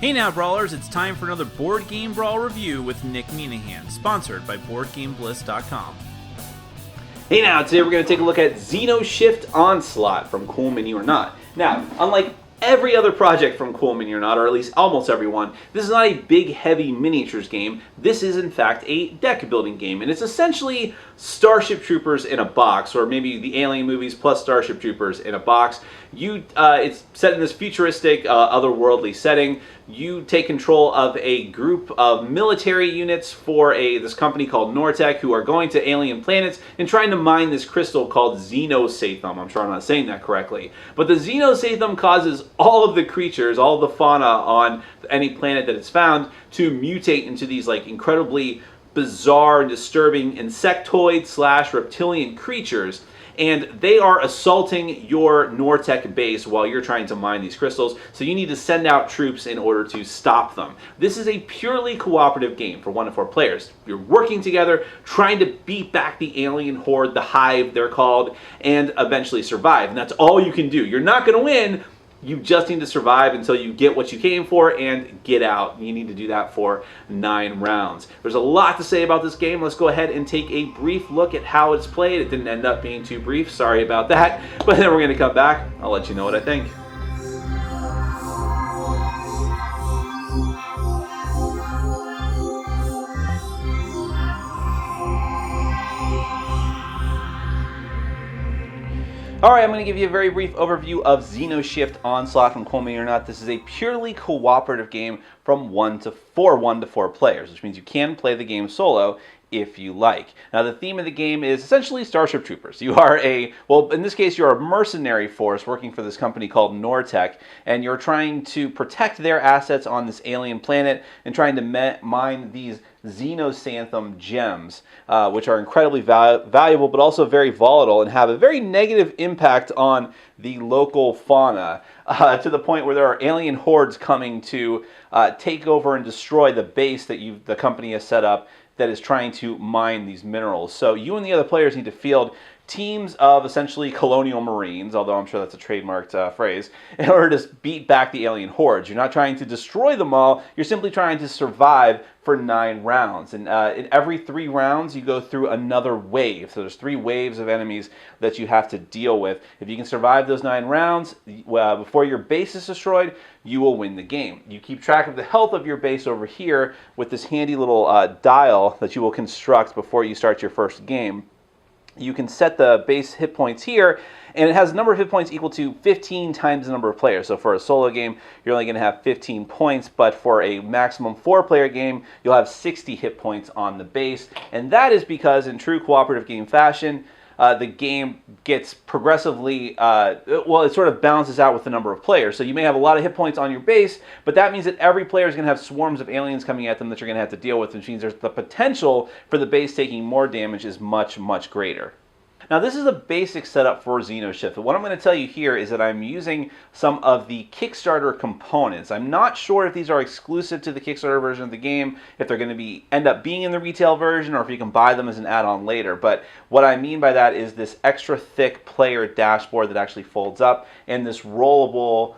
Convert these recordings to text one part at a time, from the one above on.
Hey now, Brawlers, it's time for another Board Game Brawl review with Nick Minahan, sponsored by BoardGameBliss.com. Hey now, today we're going to take a look at XenoShyft Onslaught from Cool Mini or Not. Now, unlike every other project from Cool Mini or Not, or at least almost everyone, this is not a big, heavy miniatures game. This is, in fact, a deck building game, and it's essentially Starship Troopers in a box, or maybe the Alien movies plus Starship Troopers in a box. It's set in this futuristic, otherworldly setting. You take control of a group of military units for this company called Nortec, who are going to alien planets and trying to mine this crystal called XenoShyft. I'm sure I'm not saying that correctly. But the XenoShyft causes all of the creatures, all of the fauna on any planet that it's found to mutate into these incredibly bizarre and disturbing insectoid / reptilian creatures. And they are assaulting your Nortec base while you're trying to mine these crystals, so you need to send out troops in order to stop them. This is a purely cooperative game for 1 to 4 players. You're working together, trying to beat back the alien horde, the Hive they're called, and eventually survive. And that's all you can do. You're not going to win. You just need to survive until you get what you came for and get out. You need to do that for 9 rounds. There's a lot to say about this game. Let's go ahead and take a brief look at how it's played. It didn't end up being too brief. Sorry about that. But then we're going to come back. I'll let you know what I think. Alright, I'm going to give you a very brief overview of XenoShyft Onslaught from Cool Mini or Not. This is a purely cooperative game from 1 to 4 players, which means you can play the game solo if you like. Now, the theme of the game is essentially Starship Troopers. You are in this case, you're a mercenary force working for this company called Nortec, and you're trying to protect their assets on this alien planet and trying to mine these XenoShyft gems, which are incredibly valuable but also very volatile and have a very negative impact on the local fauna, to the point where there are alien hordes coming to take over and destroy the base that the company has set up that is trying to mine these minerals. So you and the other players need to field teams of essentially colonial marines, although I'm sure that's a trademarked phrase, in order to beat back the alien hordes. You're not trying to destroy them all, you're simply trying to survive for 9 rounds. And in every 3 rounds, you go through another wave. So there's 3 waves of enemies that you have to deal with. If you can survive those 9 rounds before your base is destroyed, you will win the game. You keep track of the health of your base over here with this handy little dial that you will construct before you start your first game. You can set the base hit points here, and it has a number of hit points equal to 15 times the number of players. So for a solo game, you're only going to have 15 points, but for a maximum 4-player game, you'll have 60 hit points on the base. And that is because, in true cooperative game fashion, the game gets progressively, it sort of balances out with the number of players. So you may have a lot of hit points on your base, but that means that every player is going to have swarms of aliens coming at them that you're going to have to deal with, which means there's the potential for the base taking more damage is much, much greater. Now, this is a basic setup for XenoShyft. What I'm going to tell you here is that I'm using some of the Kickstarter components. I'm not sure if these are exclusive to the Kickstarter version of the game, if they're going to end up being in the retail version, or if you can buy them as an add-on later. But what I mean by that is this extra thick player dashboard that actually folds up, and this rollable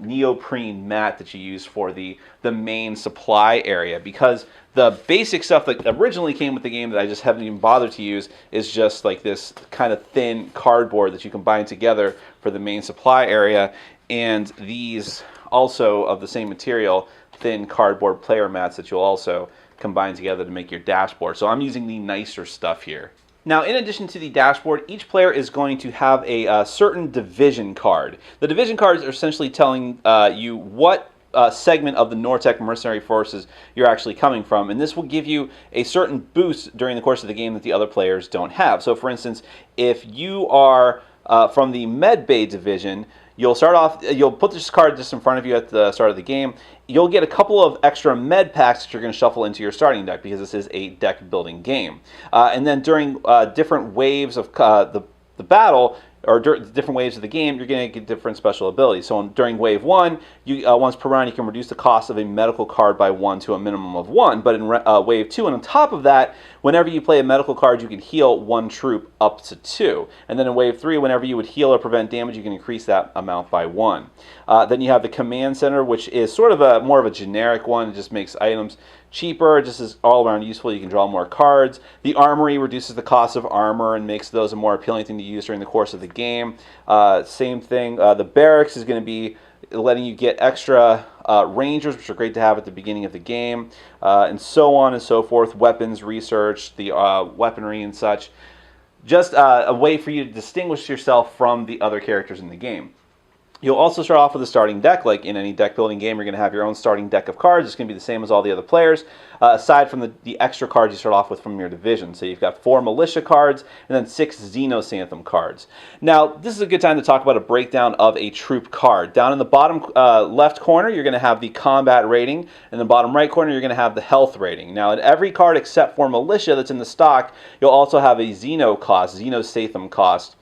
neoprene mat that you use for the main supply area, because the basic stuff that originally came with the game that I just haven't even bothered to use is just like this kind of thin cardboard that you combine together for the main supply area, and these also of the same material, thin cardboard player mats that you'll also combine together to make your dashboard. So I'm using the nicer stuff here. Now, in addition to the dashboard, each player is going to have a certain division card. The division cards are essentially telling you what segment of the Nortec mercenary forces you're actually coming from, and this will give you a certain boost during the course of the game that the other players don't have. So, for instance, if you are from the Med Bay division, you'll put this card just in front of you at the start of the game. You'll get a couple of extra med packs that you're going to shuffle into your starting deck, because this is a deck building game. And then during different waves of the battle, or different waves of the game, you're going to get different special abilities. So during Wave 1, once per round, you can reduce the cost of a medical card by 1 to a minimum of 1. But in Wave 2, and on top of that, whenever you play a medical card, you can heal 1 troop up to 2. And then in Wave 3, whenever you would heal or prevent damage, you can increase that amount by 1. Then you have the Command Center, which is sort of more of a generic one. It just makes items cheaper, just is all around useful. You can draw more cards. The Armory reduces the cost of armor and makes those a more appealing thing to use during the course of the game. Same thing, the Barracks is going to be letting you get extra Rangers, which are great to have at the beginning of the game, and so on and so forth. Weapons research, the weaponry and such. Just a way for you to distinguish yourself from the other characters in the game. You'll also start off with a starting deck. Like in any deck building game, you're going to have your own starting deck of cards. It's going to be the same as all the other players, aside from the extra cards you start off with from your division. So you've got 4 militia cards and then 6 XenoShyft cards. Now, this is a good time to talk about a breakdown of a troop card. Down in the bottom left corner, you're going to have the combat rating. In the bottom right corner, you're going to have the health rating. Now, in every card except for militia that's in the stock, you'll also have a XenoShyft cost.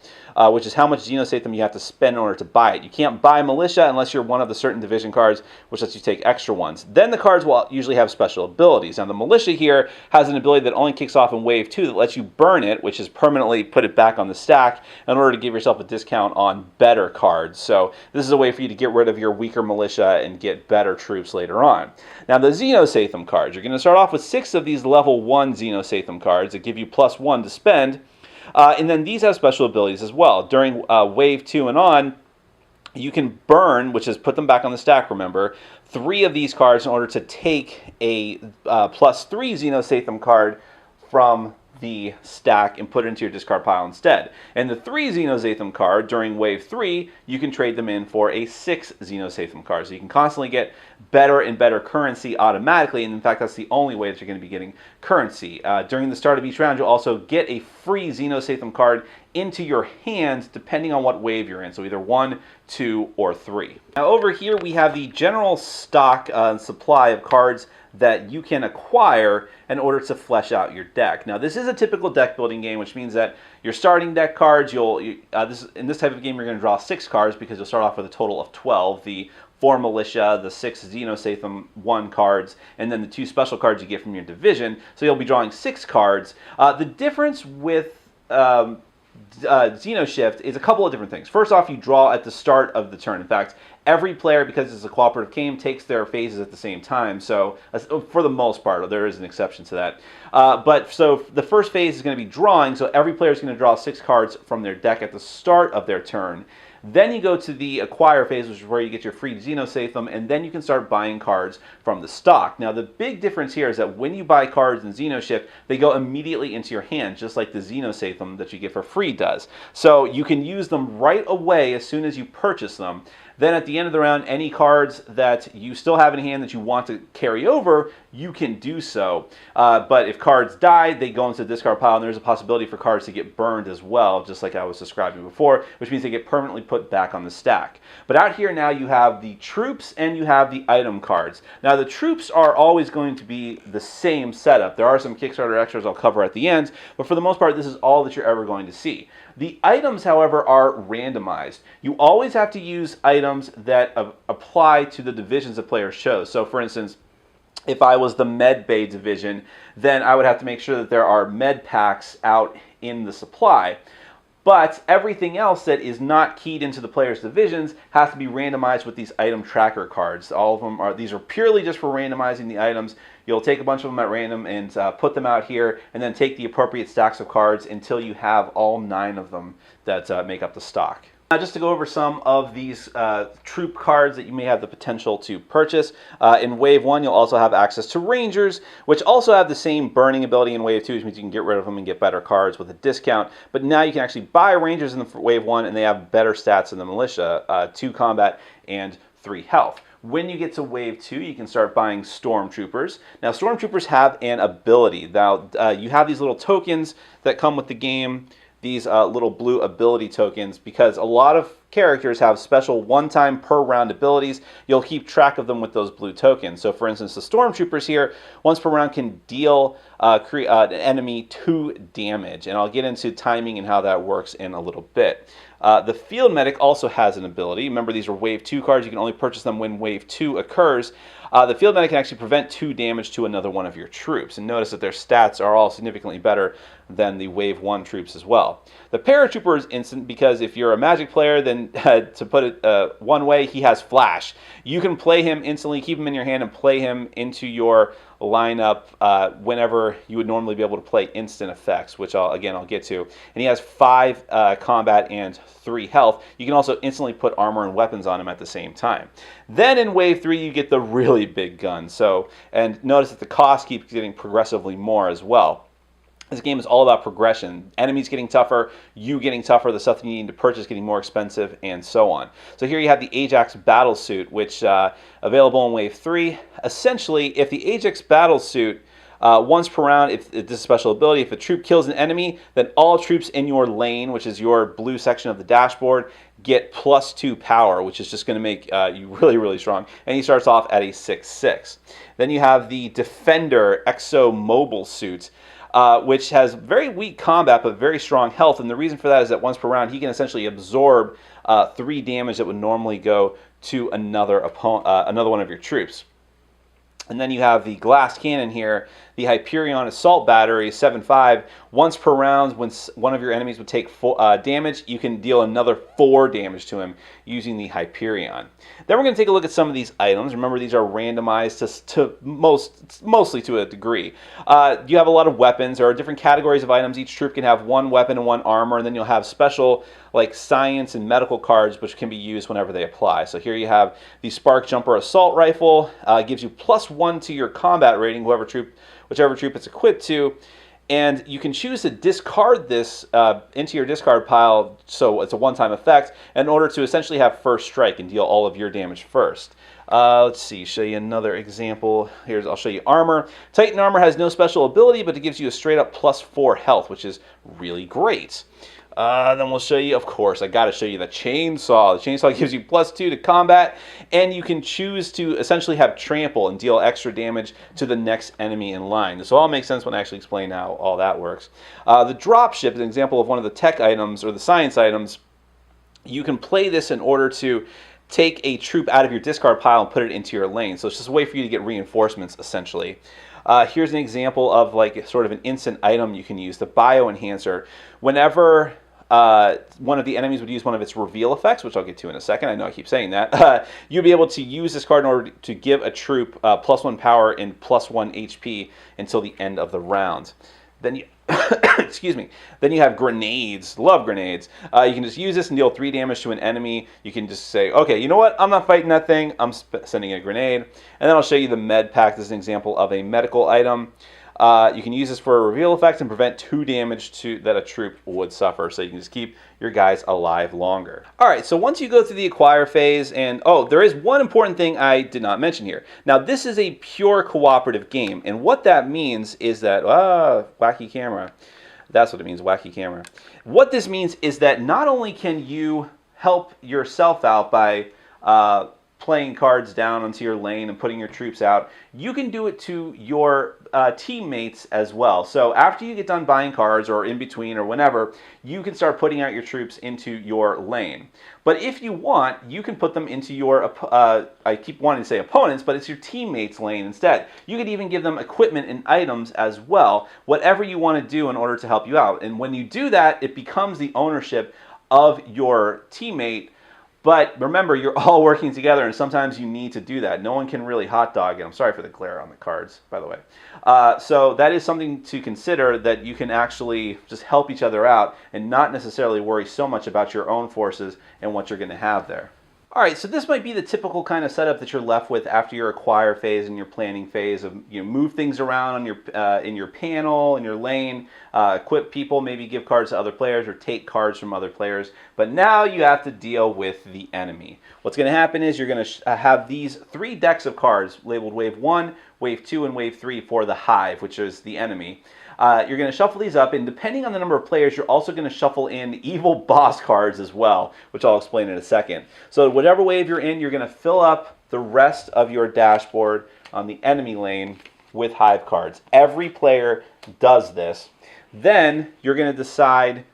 Which is how much XenoShyft you have to spend in order to buy it. You can't buy militia unless you're one of the certain division cards, which lets you take extra ones. Then the cards will usually have special abilities. Now the militia here has an ability that only kicks off in Wave 2 that lets you burn it, which is permanently put it back on the stack in order to give yourself a discount on better cards. So this is a way for you to get rid of your weaker militia and get better troops later on. Now the XenoShyft cards, you're going to start off with 6 of these level 1 XenoShyft cards that give you +1 to spend. And then these have special abilities as well. During Wave 2 and on, you can burn, which is put them back on the stack, remember, 3 of these cards in order to take a +3 XenoShyft card from the stack and put it into your discard pile instead. And the 3 XenoShyft card during Wave 3, you can trade them in for a 6 XenoShyft card. So you can constantly get better and better currency automatically, and in fact that's the only way that you're going to be getting currency. During the start of each round, you'll also get a free XenoShyft card into your hand depending on what wave you're in, so either 1, 2, or 3. Now over here we have the general stock supply of cards that you can acquire in order to flesh out your deck. Now this is a typical deck building game, which means that your starting deck cards, in this type of game you're going to draw 6 cards because you'll start off with a total of 12. The 4 militia, the 6 XenoShyft cards, and then the 2 special cards you get from your division. So you'll be drawing 6 cards. The difference with XenoShyft is a couple of different things. First off, you draw at the start of the turn. In fact, every player, because it's a cooperative game, takes their phases at the same time. So for the most part, there is an exception to that. But so the first phase is going to be drawing, so every player is going to draw 6 cards from their deck at the start of their turn. Then you go to the acquire phase, which is where you get your free XenoShyft, and then you can start buying cards from the stock. Now the big difference here is that when you buy cards in XenoShyft, they go immediately into your hand, just like the XenoShyft that you get for free does. So you can use them right away as soon as you purchase them. Then at the end of the round, any cards that you still have in hand that you want to carry over, you can do so. But if cards die, they go into the discard pile, and there's a possibility for cards to get burned as well, just like I was describing before, which means they get permanently put back on the stack. But out here now you have the troops and you have the item cards. Now the troops are always going to be the same setup. There are some Kickstarter extras I'll cover at the end, but for the most part this is all that you're ever going to see. The items, however, are randomized. You always have to use items that apply to the divisions that players chose. So for instance, if I was the Med Bay division, then I would have to make sure that there are med packs out in the supply. But everything else that is not keyed into the player's divisions has to be randomized with these item tracker cards. All of them are, these are purely just for randomizing the items. You'll take a bunch of them at random and put them out here, and then take the appropriate stacks of cards until you have all 9 of them that make up the stock. Now, just to go over some of these troop cards that you may have the potential to purchase. In Wave 1, you'll also have access to Rangers, which also have the same burning ability in Wave 2, which means you can get rid of them and get better cards with a discount. But now you can actually buy Rangers in the Wave 1, and they have better stats than the Militia, 2 combat and 3 health. When you get to Wave 2, you can start buying Stormtroopers. Now, Stormtroopers have an ability. Now, you have these little tokens that come with the game these little blue ability tokens, because a lot of characters have special one-time per round abilities. You'll keep track of them with those blue tokens. So for instance, the Stormtroopers here, once per round, can deal an enemy 2 damage. And I'll get into timing and how that works in a little bit. The Field Medic also has an ability. Remember, these are Wave 2 cards. You can only purchase them when Wave 2 occurs. The Field Medic can actually prevent 2 damage to another one of your troops. And notice that their stats are all significantly better than the Wave 1 troops as well. The Paratrooper is instant because if you're a Magic player, then to put it one way, he has Flash. You can play him instantly, keep him in your hand, and play him into your lineup whenever you would normally be able to play instant effects, which I'll get to. And he has 5 combat and 3 health. You can also instantly put armor and weapons on him at the same time. Then in Wave 3, you get the really big gun. And notice that the cost keeps getting progressively more as well. This game is all about progression. Enemies getting tougher, you getting tougher, the stuff that you need to purchase getting more expensive, and so on. So here you have the Ajax Battlesuit, which available in Wave 3. Essentially, if the Ajax Battlesuit, once per round, if this is a special ability, if a troop kills an enemy, then all troops in your lane, which is your blue section of the dashboard, get +2 power, which is just going to make you really, really strong. And he starts off at a 6/6. Then you have the Defender Exo Mobile Suit, which has very weak combat but very strong health. And the reason for that is that once per round, he can essentially absorb 3 damage that would normally go to another one of your troops. And then you have the glass cannon here, the Hyperion Assault Battery 7/5. Once per round, when one of your enemies would take damage, you can deal another 4 damage to him using the Hyperion. Then we're going to take a look at some of these items. Remember, these are randomized to mostly to a degree. You have a lot of weapons. There are different categories of items. Each troop can have 1 weapon and 1 armor, and then you'll have special like science and medical cards, which can be used whenever they apply. So here you have the Spark Jumper Assault Rifle. Gives you +1 to your combat rating, whichever troop it's equipped to. And you can choose to discard this into your discard pile, so it's a one-time effect, in order to essentially have first strike and deal all of your damage first. Let's see, show you another example. I'll show you armor. Titan armor has no special ability, but it gives you a straight up +4 health, which is really great. Then we'll show you, of course, I got to show you the chainsaw. The chainsaw gives you +2 to combat, and you can choose to essentially have trample and deal extra damage to the next enemy in line. This will all make sense when I actually explain how all that works. The Dropship is an example of one of the tech items or the science items. You can play this in order to take a troop out of your discard pile and put it into your lane. So it's just a way for you to get reinforcements, essentially. Here's an example of like sort of an instant item you can use, the Bio Enhancer. Whenever one of the enemies would use one of its reveal effects, which I'll get to in a second. I know I keep saying that. You'll be able to use this card in order to give a troop +1 power and +1 HP until the end of the round. Then you, excuse me. Then you have grenades. Love grenades. You can just use this and deal 3 damage to an enemy. You can just say, okay, you know what? I'm not fighting that thing. I'm sending a grenade. And then I'll show you the med pack. This is an example of a medical item. You can use this for a reveal effect and prevent 2 damage that a troop would suffer, so you can just keep your guys alive longer. Alright, so once you go through the acquire phase, and there is one important thing I did not mention here. Now, this is a pure cooperative game, and what that means is that, wacky camera. That's what it means, wacky camera. What this means is that not only can you help yourself out by playing cards down onto your lane and putting your troops out, you can do it to your teammates as well. So after you get done buying cards or in between or whenever, you can start putting out your troops into your lane. But if you want, you can put them into your, I keep wanting to say opponents, but it's your teammates' lane instead. You could even give them equipment and items as well, whatever you want to do in order to help you out. And when you do that, it becomes the ownership of your teammate. But remember, you're all working together, and sometimes you need to do that. No one can really hot dog it. I'm sorry for the glare on the cards, by the way. So that is something to consider, that you can actually just help each other out and not necessarily worry so much about your own forces and what you're going to have there. Alright, so this might be the typical kind of setup that you're left with after your acquire phase and your planning phase of, move things around on your in your panel, in your lane, equip people, maybe give cards to other players or take cards from other players. But now you have to deal with the enemy. What's going to happen is you're going to have these 3 decks of cards labeled Wave 1, Wave 2, and Wave 3 for the Hive, which is the enemy. You're going to shuffle these up, and depending on the number of players, you're also going to shuffle in evil boss cards as well, which I'll explain in a second. So whatever wave you're in, you're going to fill up the rest of your dashboard on the enemy lane with hive cards. Every player does this. Then you're going to decide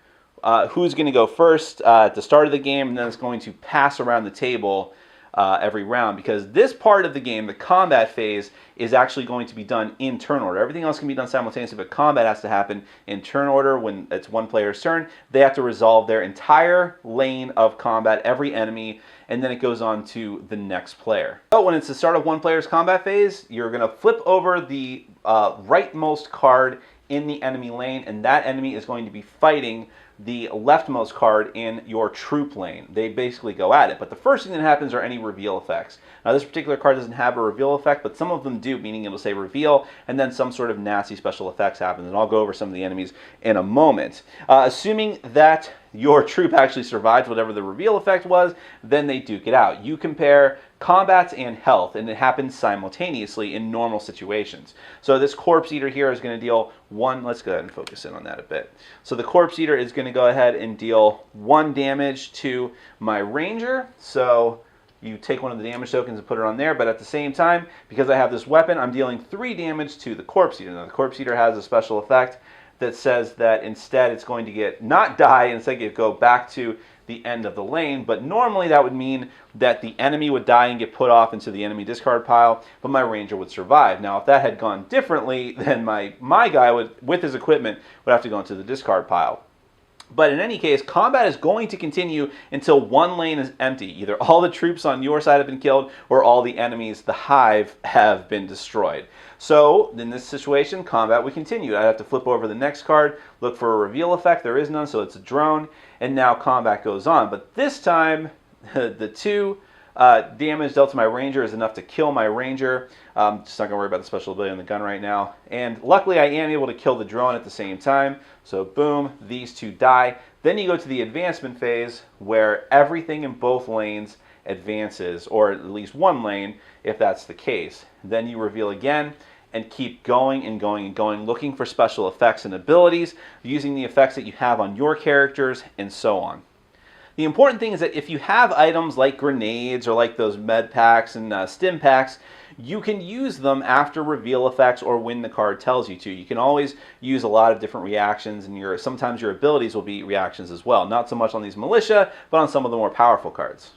who's going to go first at the start of the game, and then it's going to pass around the table every round, because this part of the game, the combat phase, is actually going to be done in turn order. Everything else can be done simultaneously, but combat has to happen in turn order. When it's one player's turn, they have to resolve their entire lane of combat, every enemy, and then it goes on to the next player. So when it's the start of one player's combat phase, you're going to flip over the rightmost card in the enemy lane, and that enemy is going to be fighting the leftmost card in your troop lane. They basically go at it. But the first thing that happens are any reveal effects. Now this particular card doesn't have a reveal effect, but some of them do, meaning it'll say reveal, and then some sort of nasty special effects happen. And I'll go over some of the enemies in a moment. Assuming that your troop actually survived whatever the reveal effect was, then they duke it out. You compare combats and health, and it happens simultaneously in normal situations. So this Corpse Eater here is going to deal one, let's go ahead and focus in on that a bit. So the Corpse Eater is going to go ahead and deal 1 damage to my Ranger. So you take one of the damage tokens and put it on there, but at the same time, because I have this weapon, I'm dealing 3 damage to the Corpse Eater. Now the Corpse Eater has a special effect that says that instead it's going to not die, instead go back to the end of the lane, but normally that would mean that the enemy would die and get put off into the enemy discard pile, but my Ranger would survive. Now if that had gone differently, then my guy would, with his equipment, would have to go into the discard pile. But in any case, combat is going to continue until one lane is empty. Either all the troops on your side have been killed, or all the enemies, the hive, have been destroyed. So in this situation, combat would continue. I'd have to flip over the next card, look for a reveal effect. There is none, so it's a drone, and now combat goes on. But this time, the 2 damage dealt to my Ranger is enough to kill my Ranger. Just not going to worry about the special ability on the gun right now. And luckily I am able to kill the drone at the same time. So boom, these 2 die. Then you go to the advancement phase, where everything in both lanes advances, or at least one lane if that's the case. Then you reveal again and keep going and going and going, looking for special effects and abilities, using the effects that you have on your characters, and so on. The important thing is that if you have items like grenades or like those med packs and stim packs, you can use them after reveal effects or when the card tells you to. You can always use a lot of different reactions, and sometimes your abilities will be reactions as well. Not so much on these militia, but on some of the more powerful cards.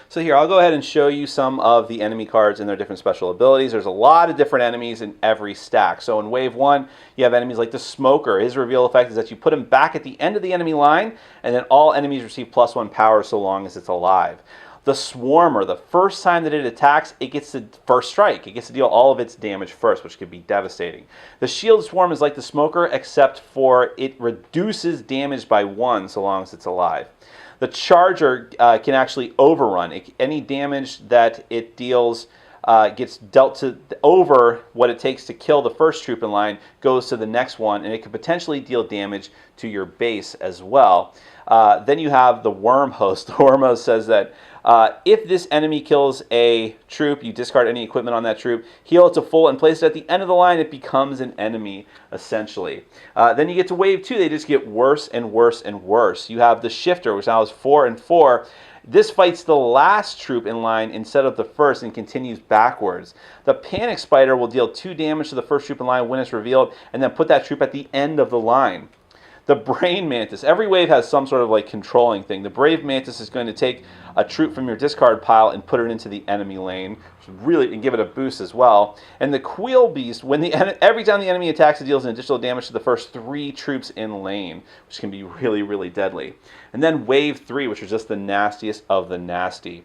So here, I'll go ahead and show you some of the enemy cards and their different special abilities. There's a lot of different enemies in every stack. So in Wave 1, you have enemies like the Smoker. His reveal effect is that you put him back at the end of the enemy line, and then all enemies receive +1 power so long as it's alive. The Swarmer, the first time that it attacks, it gets the first strike. It gets to deal all of its damage first, which could be devastating. The Shield Swarm is like the Smoker, except for it reduces damage by 1 so long as it's alive. The Charger can actually overrun. Any damage that it deals gets dealt to over what it takes to kill the first troop in line, goes to the next one, and it could potentially deal damage to your base as well. Then you have the Worm Host. The Worm Host says that if this enemy kills a troop, you discard any equipment on that troop, heal it to full, and place it at the end of the line. It becomes an enemy, essentially. Then you get to Wave 2. They just get worse and worse and worse. You have the Shifter, which now is 4 and 4. This fights the last troop in line instead of the first and continues backwards. The Panic Spider will deal 2 damage to the first troop in line when it's revealed, and then put that troop at the end of the line. The Brain Mantis. Every wave has some sort of like controlling thing. The Brave Mantis is going to take a troop from your discard pile and put it into the enemy lane, and give it a boost as well. And the Queel Beast, every time the enemy attacks, it deals an additional damage to the first 3 troops in lane, which can be really, really deadly. And then Wave 3, which is just the nastiest of the nasty.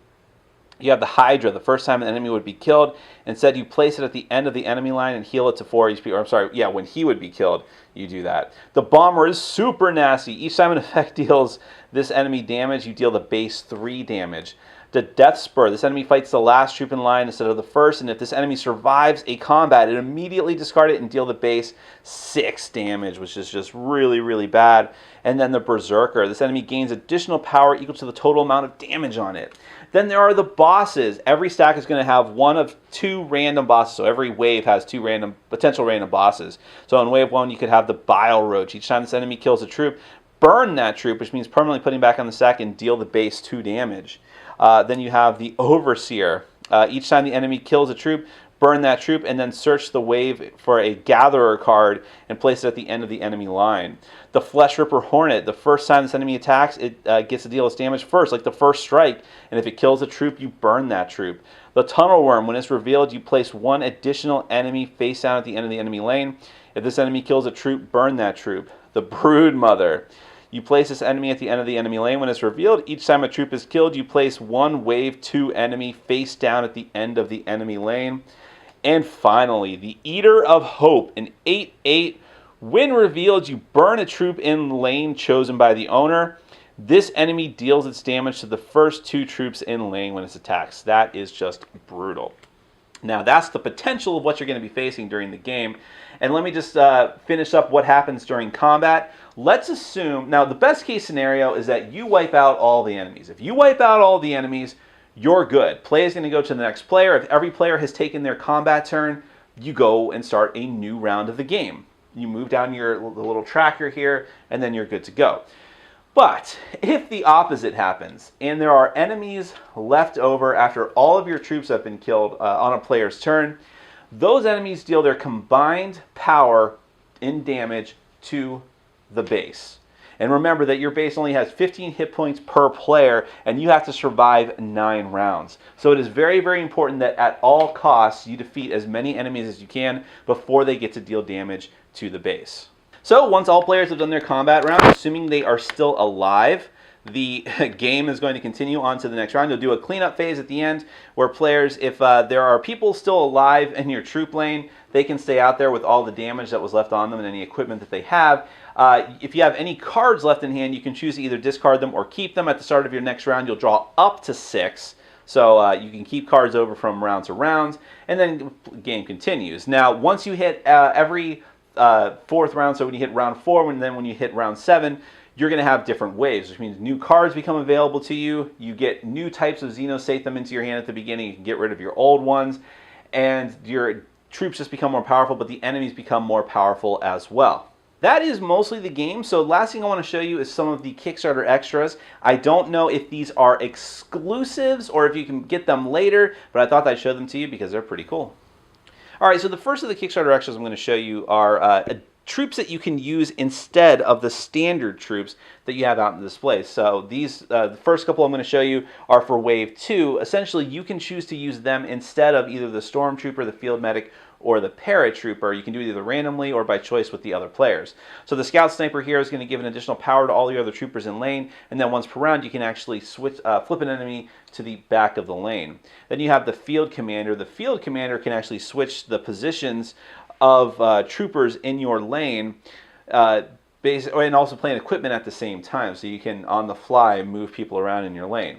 You have the Hydra. The first time an enemy would be killed, instead you place it at the end of the enemy line and heal it to 4 HP. Or I'm sorry, yeah, when he would be killed, you do that. The Bomber is super nasty. Each time an effect deals this enemy damage, you deal the base 3 damage. The Death Spur. This enemy fights the last troop in line instead of the first, and if this enemy survives a combat, it immediately discard it and deal the base 6 damage, which is just really, really bad. And then the Berserker. This enemy gains additional power equal to the total amount of damage on it. Then there are the bosses. Every stack is going to have one of 2 random bosses. So every wave has 2 potential random bosses. So in wave 1, you could have the Bile Roach. Each time this enemy kills a troop, burn that troop, which means permanently putting back on the stack and deal the base 2 damage. Then you have the Overseer. Each time the enemy kills a troop, burn that troop, and then search the wave for a Gatherer card and place it at the end of the enemy line. The Flesh Ripper Hornet. The first time this enemy attacks, it gets to deal its damage first, like the first strike, and if it kills a troop, you burn that troop. The Tunnel Worm. When it's revealed, you place 1 additional enemy face down at the end of the enemy lane. If this enemy kills a troop, burn that troop. The Brood Mother. You place this enemy at the end of the enemy lane. When it's revealed, each time a troop is killed, you place 1 wave 2 enemy face down at the end of the enemy lane. And finally, the Eater of Hope, an 8/8. When revealed, you burn a troop in lane chosen by the owner. This enemy deals its damage to the first 2 troops in lane when it attacks. That is just brutal. Now, that's the potential of what you're going to be facing during the game. And let me just finish up what happens during combat. Let's assume, now the best case scenario is that you wipe out all the enemies. If you wipe out all the enemies, you're good. Play is going to go to the next player. If every player has taken their combat turn, you go and start a new round of the game. You move down the little tracker here, and then you're good to go. But if the opposite happens, and there are enemies left over after all of your troops have been killed on a player's turn, those enemies deal their combined power in damage to the base. And remember that your base only has 15 hit points per player, and you have to survive 9 rounds. So it is very, very important that at all costs you defeat as many enemies as you can before they get to deal damage to the base. So once all players have done their combat round, assuming they are still alive, the game is going to continue on to the next round. You'll do a cleanup phase at the end where players, if there are people still alive in your troop lane, they can stay out there with all the damage that was left on them and any equipment that they have. If you have any cards left in hand, you can choose to either discard them or keep them. At the start of your next round, you'll draw up to 6. So you can keep cards over from round to round, and then the game continues. Now, once you hit every 4th round, so when you hit round 4, and then when you hit round 7, you're going to have different waves, which means new cards become available to you. You get new types of Xeno them into your hand at the beginning. You can get rid of your old ones, and your troops just become more powerful, but the enemies become more powerful as well. That is mostly the game. So last thing I want to show you is some of the Kickstarter extras. I don't know if these are exclusives or if you can get them later, but I thought I'd show them to you because they're pretty cool. All right, so the first of the Kickstarter extras I'm going to show you are troops that you can use instead of the standard troops that you have out in display. So these, the first couple I'm going to show you are for Wave 2. Essentially, you can choose to use them instead of either the Stormtrooper, the Field Medic, or the Paratrooper. You can do it either randomly or by choice with the other players. So the Scout Sniper here is going to give an additional power to all your other troopers in lane, and then once per round you can actually switch, flip an enemy to the back of the lane. Then you have the Field Commander. The Field Commander can actually switch the positions of troopers in your lane, and also playing equipment at the same time, so you can on the fly move people around in your lane.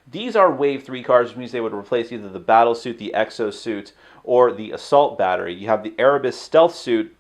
These are Wave 3 cards, which means they would replace either the Battlesuit, the Exosuit, or the Assault Battery. You have the Erebus Stealth Suit,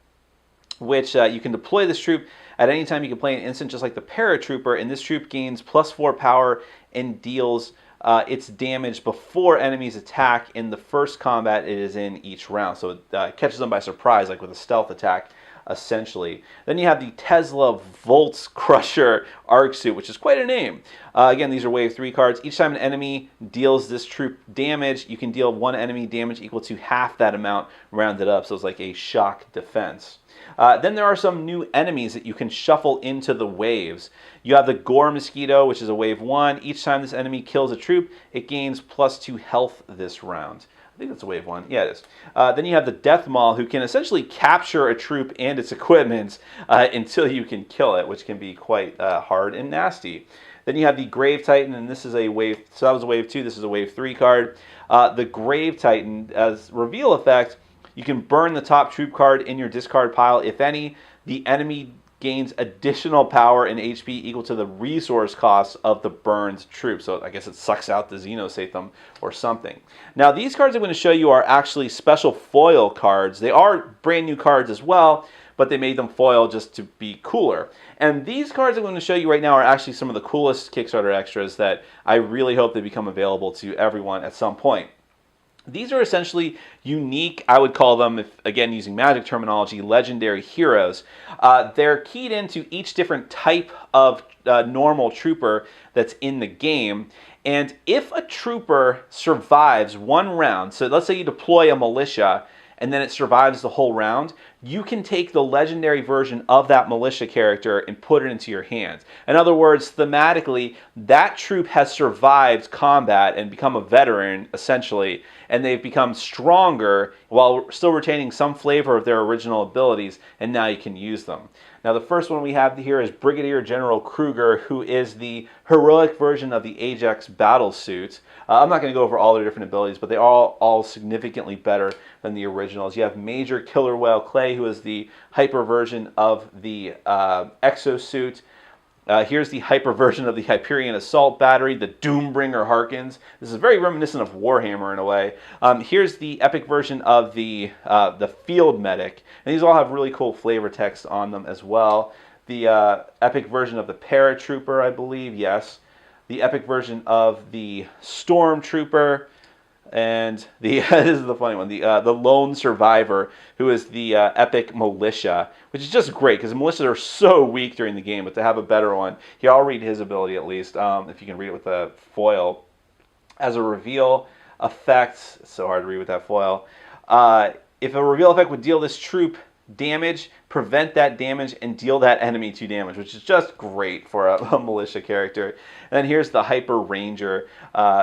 which you can deploy this troop at any time. You can play an instant just like the Paratrooper, and this troop gains +4 power and deals its damage before enemies attack in the first combat it is in each round. So it catches them by surprise, like with a stealth attack, essentially. Then you have the Tesla Volts Crusher Arc Suit, which is quite a name. Again, these are Wave 3 cards. Each time an enemy deals this troop damage, you can deal one enemy damage equal to half that amount rounded up. So it's like a shock defense. Then there are some new enemies that you can shuffle into the waves. You have the Gore Mosquito, which is a Wave 1. Each time this enemy kills a troop, it gains +2 health this round. I think that's a Wave 1. Yeah, it is. Then you have the Death Maul, who can essentially capture a troop and its equipment until you can kill it, which can be quite hard and nasty. Then you have the Grave Titan, and this is a Wave, so that was a Wave 2, this is a Wave 3 card. The Grave Titan, as reveal effect, you can burn the top troop card in your discard pile. If any, the enemy gains additional power and HP equal to the resource costs of the burned troops. So I guess it sucks out the Xenosatham or something. Now these cards I'm going to show you are actually special foil cards. They are brand new cards as well, but they made them foil just to be cooler. And these cards I'm going to show you right now are actually some of the coolest Kickstarter extras that I really hope they become available to everyone at some point. These are essentially unique, I would call them, if again using Magic terminology, legendary heroes. They're keyed into each different type of normal trooper that's in the game. And if a trooper survives one round, so let's say you deploy a militia and then it survives the whole round, you can take the legendary version of that militia character and put it into your hands. In other words, thematically, that troop has survived combat and become a veteran, essentially, and they've become stronger while still retaining some flavor of their original abilities, and now you can use them. Now, the first one we have here is Brigadier General Kruger, who is the heroic version of the Ajax Battlesuit. I'm not going to go over all their different abilities, but they are all significantly better than the originals. You have Major Killer Whale Clay, who is the hyper version of the exosuit. Here's the hyper version of the Hyperion Assault Battery, the Doombringer Harkins. This is very reminiscent of Warhammer in a way. Here's the epic version of the Field Medic. And these all have really cool flavor text on them as well. The epic version of the Paratrooper, I believe, yes. The epic version of the Stormtrooper. And this is the funny one, the Lone Survivor, who is the epic militia, which is just great because the militias are so weak during the game, but to have a better one, here I'll read his ability at least, if you can read it with a foil. As a reveal effect, it's so hard to read with that foil, if a reveal effect would deal this troop damage, prevent that damage, and deal that enemy 2 damage, which is just great for a militia character. And then here's the Hyper Ranger.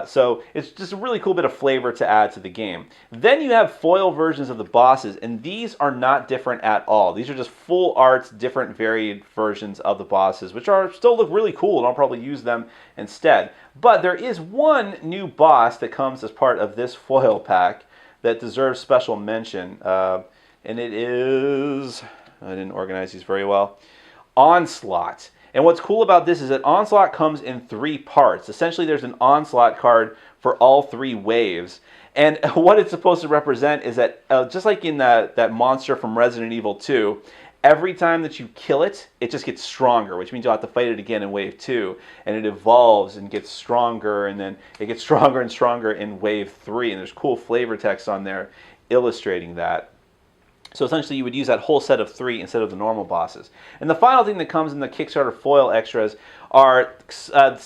So it's just a really cool bit of flavor to add to the game. Then you have foil versions of the bosses, and these are not different at all. These are just full arts, different varied versions of the bosses, which are still look really cool, and I'll probably use them instead. But there is one new boss that comes as part of this foil pack that deserves special mention. And it is, I didn't organize these very well, Onslaught. And what's cool about this is that Onslaught comes in 3 parts. Essentially, there's an Onslaught card for all 3 waves. And what it's supposed to represent is that, just like in that monster from Resident Evil 2, every time that you kill it, it just gets stronger, which means you'll have to fight it again in Wave 2. And it evolves and gets stronger, and then it gets stronger and stronger in Wave 3. And there's cool flavor text on there illustrating that. So essentially you would use that whole set of 3 instead of the normal bosses. And the final thing that comes in the Kickstarter foil extras are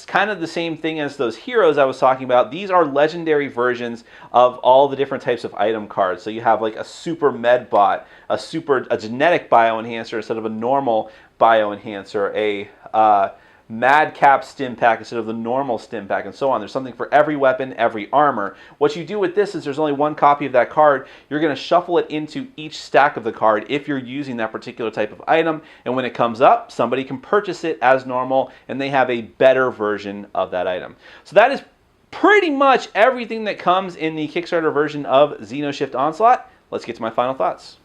kind of the same thing as those heroes I was talking about. These are legendary versions of all the different types of item cards. So you have like a super med bot, a genetic bioenhancer instead of a normal bioenhancer, a Madcap stim pack instead of the normal stim pack, and so on. There's something for every weapon, every armor. What you do with this is there's only one copy of that card. You're going to shuffle it into each stack of the card if you're using that particular type of item, and when it comes up, somebody can purchase it as normal, and they have a better version of that item. So that is pretty much everything that comes in the Kickstarter version of XenoShyft Onslaught. Let's get to my final thoughts.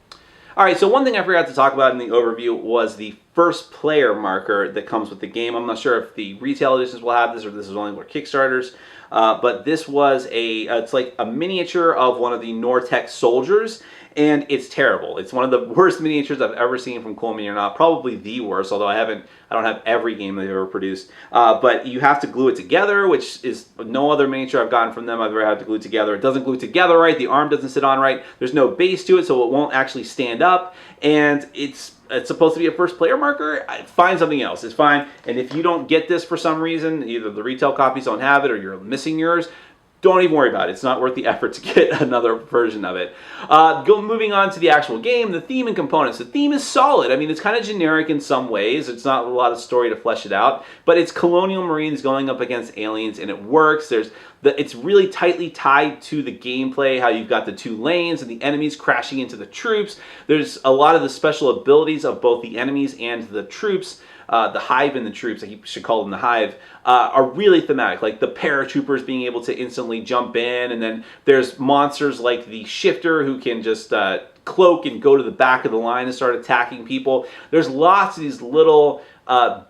All right, so one thing I forgot to talk about in the overview was the first player marker that comes with the game. I'm not sure if the retail editions will have this or this is only for Kickstarters, but this was it's like a miniature of one of the Nortec soldiers, and it's terrible. It's one of the worst miniatures I've ever seen from Cool Mini or Not, probably the worst, although I don't have every game they've ever produced. But you have to glue it together, which is no other miniature I've gotten from them I've ever had to glue together. It doesn't glue together right, the arm doesn't sit on right, there's no base to it, so it won't actually stand up, and it's supposed to be a first player marker. Find something else, it's fine. And if you don't get this for some reason, either the retail copies don't have it or you're missing yours, don't even worry about it. It's not worth the effort to get another version of it. Moving on to the actual game, the theme and components. The theme is solid. I mean, it's kind of generic in some ways. It's not a lot of story to flesh it out, but it's colonial marines going up against aliens, and it works. It's really tightly tied to the gameplay, how you've got the 2 lanes and the enemies crashing into the troops. There's a lot of the special abilities of both the enemies and the troops. The Hive and the troops, I should call them the Hive, are really thematic, like the Paratroopers being able to instantly jump in, and then there's monsters like the Shifter who can just cloak and go to the back of the line and start attacking people. There's lots of these little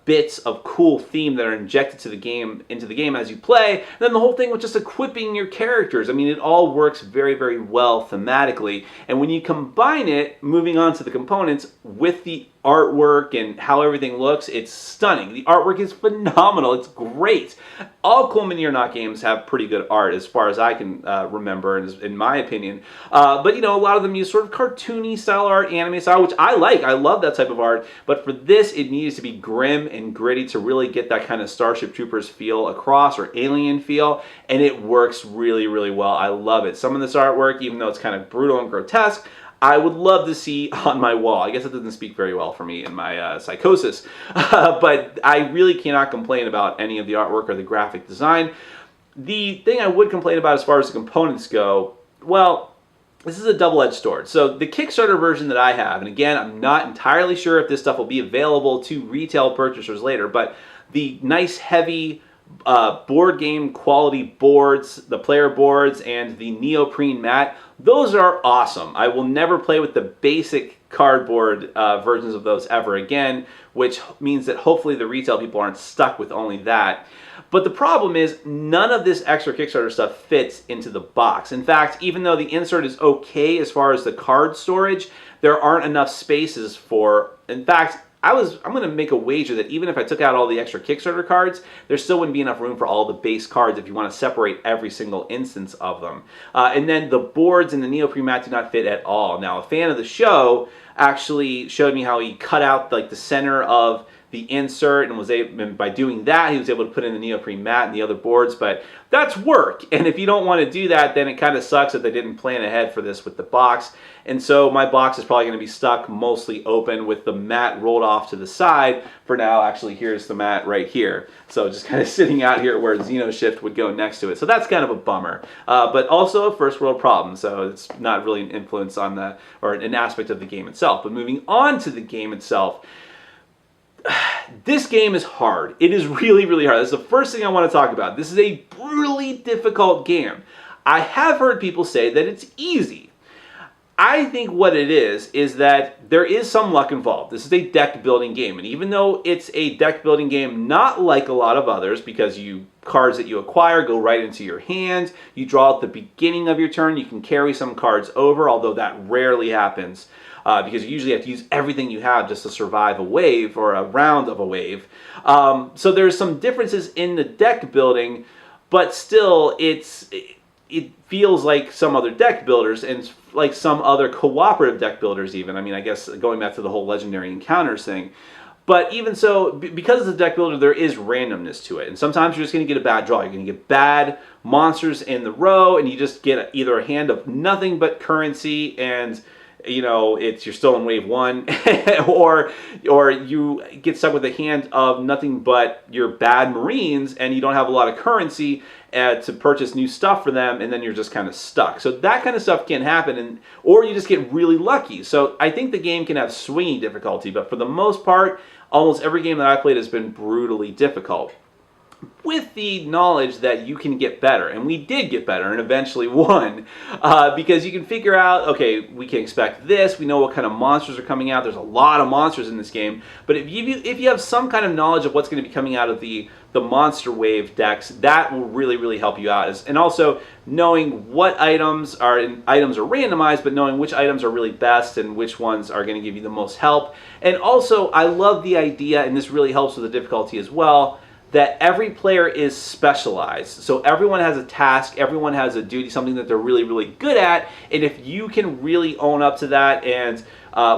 bits of cool theme that are injected into the game as you play. And then the whole thing with just equipping your characters. I mean, it all works very, very well thematically. And when you combine it, moving on to the components, with the artwork and how everything looks, it's stunning. The artwork is phenomenal. It's great. All Cool Mini or Not games have pretty good art as far as I can remember, in my opinion. But, you know, a lot of them use sort of cartoony style art, anime style, which I like. I love that type of art. But for this, it needs to be grim and gritty to really get that kind of Starship Troopers feel across, or alien feel. And it works really, really well. I love it. Some of this artwork, even though it's kind of brutal and grotesque, I would love to see on my wall. I guess it doesn't speak very well for me in my psychosis. But I really cannot complain about any of the artwork or the graphic design. The thing I would complain about as far as the components go, well, this is a double-edged sword. So the Kickstarter version that I have, and again, I'm not entirely sure if this stuff will be available to retail purchasers later, but the nice heavy board game quality boards, the player boards, and the neoprene mat, those are awesome. I will never play with the basic cardboard versions of those ever again, which means that hopefully the retail people aren't stuck with only that. But the problem is none of this extra Kickstarter stuff fits into the box. In fact, even though the insert is okay as far as the card storage, there aren't enough spaces for, in fact, I'm going to make a wager that even if I took out all the extra Kickstarter cards, there still wouldn't be enough room for all the base cards if you want to separate every single instance of them. And then the boards and the neoprene mat do not fit at all. Now, a fan of the show actually showed me how he cut out like the center of the insert, and was able, and by doing that, he was able to put in the neoprene mat and the other boards. But that's work, and if you don't want to do that, then it kind of sucks that they didn't plan ahead for this with the box. And so my box is probably going to be stuck mostly open with the mat rolled off to the side for now. Actually, here's the mat right here, so just kind of sitting out here where XenoShyft would go next to it. So that's kind of a bummer, but also a first world problem, so it's not really an influence on the, or an aspect of the game itself. But moving on to the game itself, this game is hard. It is really, really hard. That's the first thing I want to talk about. This is a brutally difficult game. I have heard people say that it's easy. I think what it is that there is some luck involved. This is a deck building game, and even though it's a deck building game not like a lot of others, because cards that you acquire go right into your hand, you draw at the beginning of your turn, you can carry some cards over, although that rarely happens. Because you usually have to use everything you have just to survive a wave or a round of a wave. So there's some differences in the deck building, but still it feels like some other deck builders and like some other cooperative deck builders even. I mean, I guess going back to the whole legendary encounters thing. But even so, because it's a deck builder, there is randomness to it. And sometimes you're just going to get a bad draw. You're going to get bad monsters in the row, and you just get either a hand of nothing but currency, and you know, you're still in wave one, or you get stuck with a hand of nothing but your bad Marines, and you don't have a lot of currency to purchase new stuff for them, and then you're just kind of stuck. So that kind of stuff can happen, or you just get really lucky. So I think the game can have swingy difficulty, but for the most part, almost every game that I've played has been brutally difficult, with the knowledge that you can get better. And we did get better and eventually won, because you can figure out, okay, we can expect this, we know what kind of monsters are coming out. There's a lot of monsters in this game, but if you have some kind of knowledge of what's going to be coming out of the monster wave decks, that will really, really help you out. And also knowing what items are randomized, but knowing which items are really best and which ones are going to give you the most help. And also, I love the idea, and this really helps with the difficulty as well, that every player is specialized. So everyone has a task, everyone has a duty, something that they're really, really good at, and if you can really own up to that and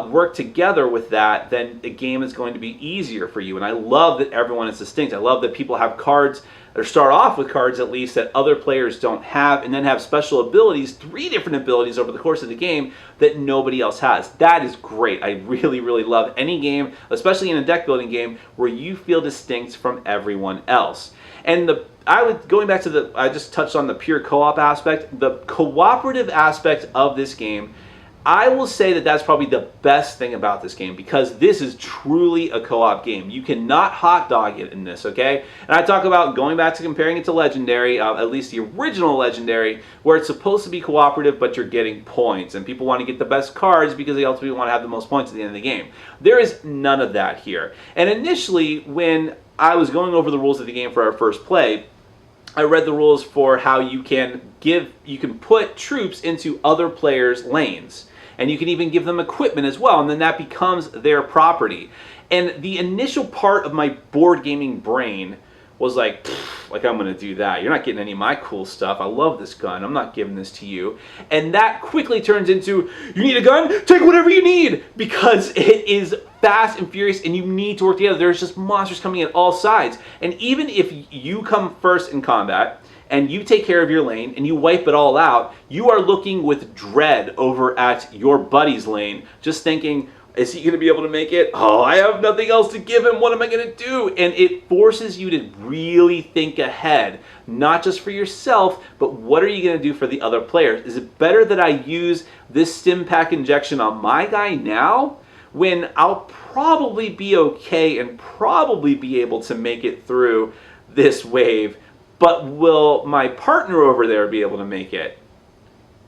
work together with that, then the game is going to be easier for you. And I love that everyone is distinct. I love that people have cards, or start off with cards at least, that other players don't have, and then have special abilities, 3 different abilities over the course of the game that nobody else has. That is great. I really, really love any game, especially in a deck building game, where you feel distinct from everyone else. And going back to I just touched on the pure co-op aspect. The cooperative aspect of this game I will say that that's probably the best thing about this game, because this is truly a co-op game. You cannot hot dog it in this, okay? And I talk about going back to comparing it to Legendary, at least the original Legendary, where it's supposed to be cooperative, but you're getting points. And people want to get the best cards because they ultimately want to have the most points at the end of the game. There is none of that here. And initially, when I was going over the rules of the game for our first play, I read the rules for how you can put troops into other players' lanes. And you can even give them equipment as well, and then that becomes their property. And the initial part of my board gaming brain was like I'm going to do that. You're not getting any of my cool stuff. I love this gun. I'm not giving this to you. And that quickly turns into, you need a gun? Take whatever you need! Because it is fast and furious, and you need to work together. There's just monsters coming at all sides. And even if you come first in combat, and you take care of your lane, and you wipe it all out, you are looking with dread over at your buddy's lane, just thinking, is he going to be able to make it? Oh, I have nothing else to give him. What am I going to do? And it forces you to really think ahead, not just for yourself, but what are you going to do for the other players? Is it better that I use this stim pack injection on my guy now, when I'll probably be okay and probably be able to make it through this wave, but will my partner over there be able to make it?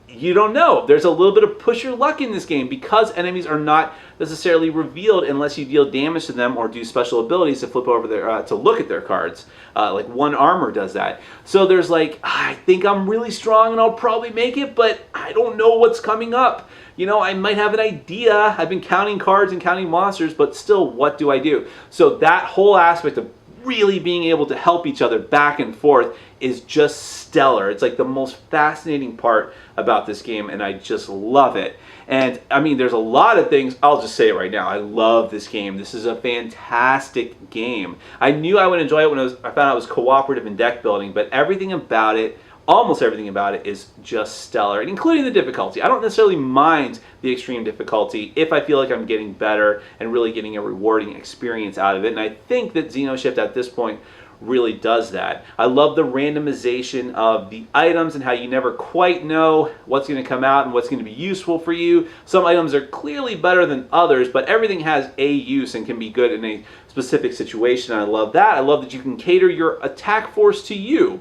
You don't know. There's a little bit of push your luck in this game, because enemies are not necessarily revealed unless you deal damage to them or do special abilities to flip over their to look at their cards. Like one armor does that. So there's like, I think I'm really strong and I'll probably make it, but I don't know what's coming up. You know, I might have an idea. I've been counting cards and counting monsters, but still, what do I do? So that whole aspect of really being able to help each other back and forth is just stellar. It's like the most fascinating part about this game, and I just love it. And I mean, there's a lot of things. I'll just say it right now. I love this game. This is a fantastic game. I knew I would enjoy it when I found out it was cooperative and deck building, but everything about it, almost everything about it, is just stellar, including the difficulty. I don't necessarily mind the extreme difficulty if I feel like I'm getting better and really getting a rewarding experience out of it. And I think that XenoShyft at this point really does that. I love the randomization of the items and how you never quite know what's going to come out and what's going to be useful for you. Some items are clearly better than others, but everything has a use and can be good in a specific situation. I love that. I love that you can cater your attack force to you.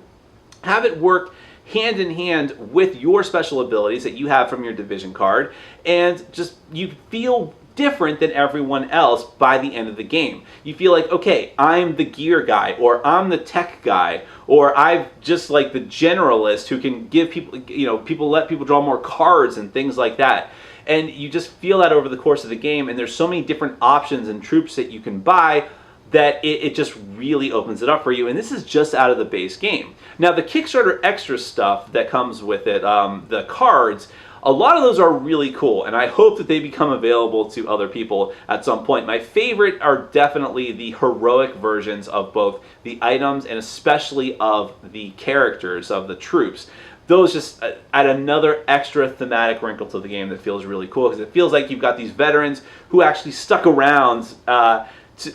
Have it work hand in hand with your special abilities that you have from your division card, and just you feel different than everyone else by the end of the game. You feel like, okay, I'm the gear guy, or I'm the tech guy, or I'm just like the generalist who can give people, let people draw more cards and things like that. And you just feel that over the course of the game, and there's so many different options and troops that you can buy that it just really opens it up for you. And this is just out of the base game. Now, the Kickstarter Extras stuff that comes with it, the cards, a lot of those are really cool, and I hope that they become available to other people at some point. My favorite are definitely the heroic versions of both the items and especially of the characters, of the troops. Those just add another extra thematic wrinkle to the game that feels really cool, because it feels like you've got these veterans who actually stuck around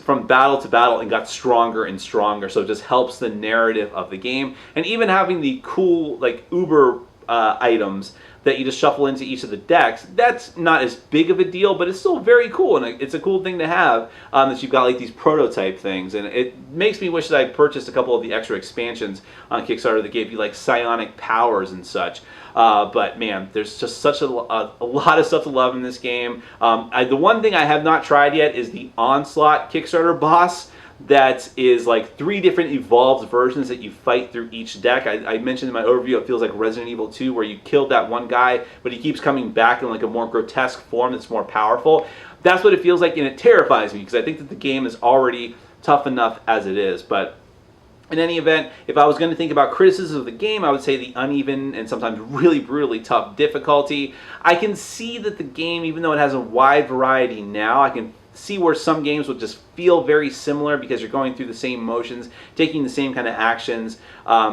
from battle to battle and got stronger and stronger. So it just helps the narrative of the game. And even having the cool, like, uber items that you just shuffle into each of the decks, that's not as big of a deal, but it's still very cool, and it's a cool thing to have, that you've got like these prototype things. And it makes me wish that I'd purchased a couple of the extra expansions on Kickstarter that gave you like psionic powers and such. But man, there's just such a lot of stuff to love in this game. The one thing I have not tried yet is the Onslaught Kickstarter boss. That is like 3 different evolved versions that you fight through each deck. I mentioned in my overview, it feels like Resident Evil 2, where you killed that one guy, but he keeps coming back in like a more grotesque form that's more powerful. That's what it feels like, and it terrifies me, because I think that the game is already tough enough as it is. But in any event, if I was going to think about criticisms of the game, I would say the uneven and sometimes really brutally tough difficulty. I can see that the game, even though it has a wide variety now, I can see where some games will just feel very similar because you're going through the same motions, taking the same kind of actions,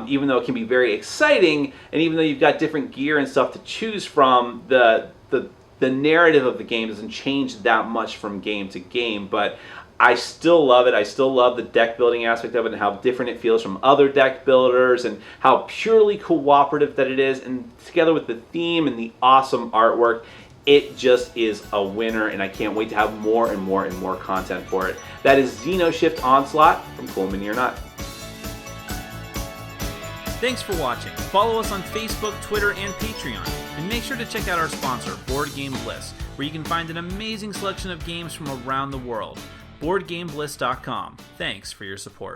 even though it can be very exciting, and even though you've got different gear and stuff to choose from, the narrative of the game doesn't change that much from game to game. But I still love it. I still love the deck building aspect of it and how different it feels from other deck builders and how purely cooperative that it is, and together with the theme and the awesome artwork, It just is a winner, and I can't wait to have more and more and more content for it. That is XenoShyft Onslaught from Cool Mini or Not. Thanks for watching. Follow us on Facebook, Twitter, and Patreon. And make sure to check out our sponsor, Board Game Bliss, where you can find an amazing selection of games from around the world. BoardGameBliss.com. Thanks for your support.